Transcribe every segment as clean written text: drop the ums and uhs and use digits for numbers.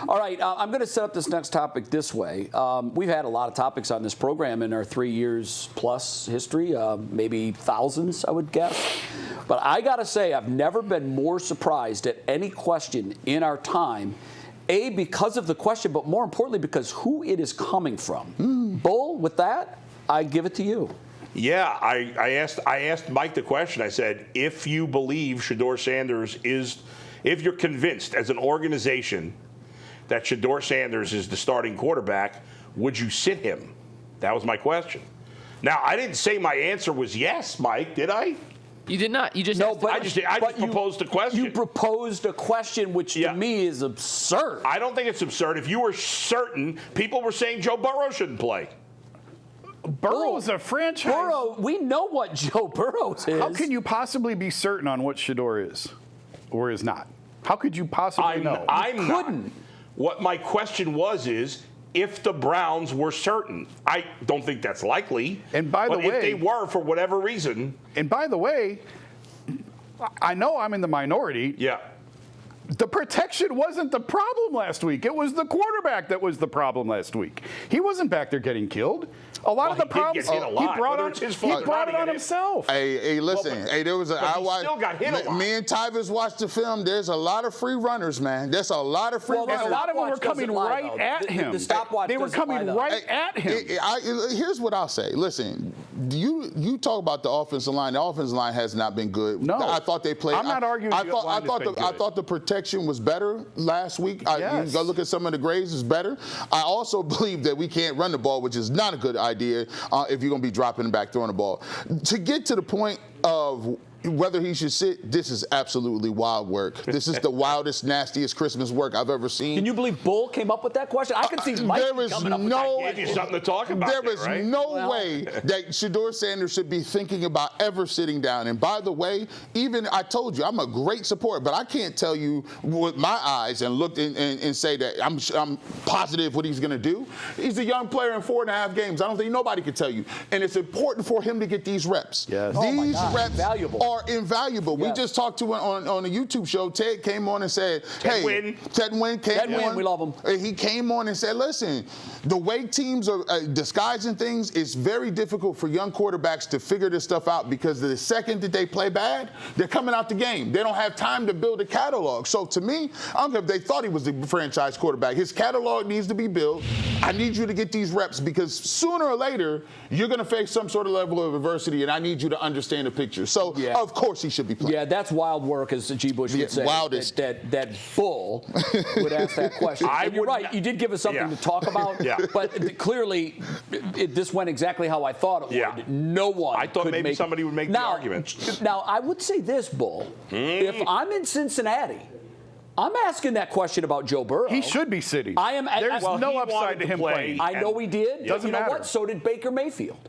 All right, I'm going to set up this next topic this way. We've had a lot of topics on this program in our 3 years plus history, maybe thousands, I would guess. But I got to say, I've never been more surprised at any question in our time. A, because of the question, but more importantly, because who it is coming from. Bull, with that, I give it to you. Yeah, I asked Mike the question. I said, if you believe Shedeur Sanders is, if you're convinced as an organization that Shedeur Sanders is the starting quarterback, would you sit him? That was my question. Now, I didn't say my answer was yes, Mike, did I? You did not. You just no, but I just proposed a question. You proposed a question, which to me is absurd. I don't think it's absurd. If you were certain, people were saying Joe Burrow shouldn't play. Burrow's a franchise. Burrow, we know what Joe Burrow is. How can you possibly be certain on what Shedeur is or is not? How could you possibly know? I couldn't. What my question was is, if the Browns were certain. I don't think that's likely. And by the way, if they were for whatever reason. And by the way, I know I'm in the minority. Yeah. The protection wasn't the problem last week. It was the quarterback that was the problem last week. He wasn't back there getting killed. A lot of the problems he brought it on himself. Hey, listen. Hey, there was a. Still got hit a lot. Me and Tyvus watched the film. There's a lot of free runners, man. There's a lot of free runners. And a lot of them were coming right at him. The stopwatch. They were coming right at him. Here's what I'll say. Listen, you talk about the offensive line. The offensive line has not been good. No, I thought they played. I'm not arguing. I thought the protection was better last week. Yes. You go look at some of the grades. It's better. I also believe that we can't run the ball, which is not a good idea if you're going to be dropping back, throwing the ball. To get to the point of whether he should sit, this is absolutely wild work. This is the wildest, nastiest Christmas work I've ever seen. Can you believe Bull came up with that question? I can see Mike coming up with that. I gave you something to talk about. There is no way that Shedeur Sanders should be thinking about ever sitting down. And by the way, even I told you, I'm a great supporter, but I can't tell you with my eyes and look and say that I'm positive what he's going to do. He's a young player in 4.5 games. I don't think nobody can tell you. And it's important for him to get these reps. Yes. These reps valuable. are invaluable. Yes. We just talked to him on a YouTube show. Ted came on and said, Ted Wynn came on. We love him. He came on and said, listen, the way teams are disguising things, it's very difficult for young quarterbacks to figure this stuff out because the second that they play bad, they're coming out the game. They don't have time to build a catalog. So to me, I don't know if they thought he was the franchise quarterback. His catalog needs to be built. I need you to get these reps because sooner or later, you're going to face some sort of level of adversity, and I need you to understand the picture. So, of course, he should be playing. Yeah, that's wild work, as G. Bush would say. Wildest. That Bull would ask that question. You're right. You did give us something to talk about. But clearly, this went exactly how I thought it would. No one. I thought maybe somebody would make the argument. Now, I would say this, Bull. If I'm in Cincinnati, I'm asking that question about Joe Burrow. He should be sitting. There's no upside to him playing. I know he did. Doesn't matter. What? So did Baker Mayfield.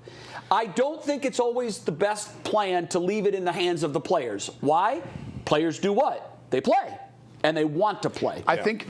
I don't think it's always the best plan to leave it in the hands of the players. Why? Players do what? They play. And they want to play. I think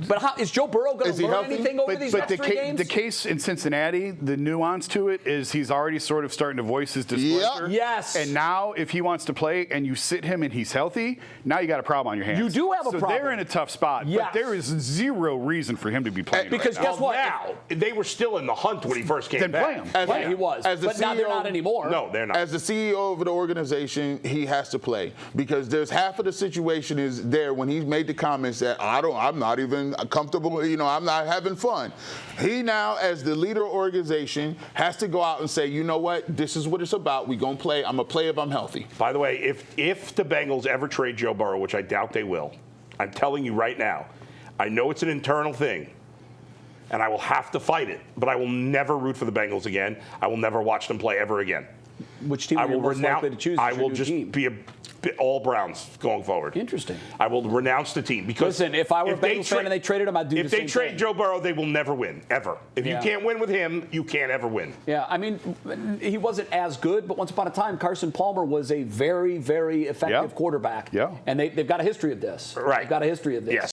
but how is Joe Burrow going to learn anything over these next 3 games? The case in Cincinnati, the nuance to it is he's already sort of starting to voice his displeasure. Yes. And now if he wants to play and you sit him and he's healthy, now you got a problem on your hands. You do have a problem. So they're in a tough spot. Yes. But there is zero reason for him to be playing because right guess what? Now, they were still in the hunt when he first came back. Then play him. He was. But now they're not anymore. No, they're not. As the CEO of the organization, he has to play because there's half of the situation is there when he made the comments that I'm not even comfortable, I'm not having fun. He now, as the leader of the organization, has to go out and say, you know what, this is what it's about. We're going to play. I'm going to play if I'm healthy. By the way, if the Bengals ever trade Joe Burrow, which I doubt they will, I'm telling you right now, I know it's an internal thing, and I will have to fight it, but I will never root for the Bengals again. I will never watch them play ever again. Which team are you most likely to choose? I will just be all Browns going forward. Interesting. I will renounce the team because listen, if I were a Bengals fan and they traded him, I'd do the same thing. If they trade Joe Burrow, they will never win ever. If you can't win with him, you can't ever win. Yeah, I mean, he wasn't as good, but once upon a time, Carson Palmer was a very, very effective quarterback. Yeah, and they've got a history of this. Right, they've got a history of this. Yes.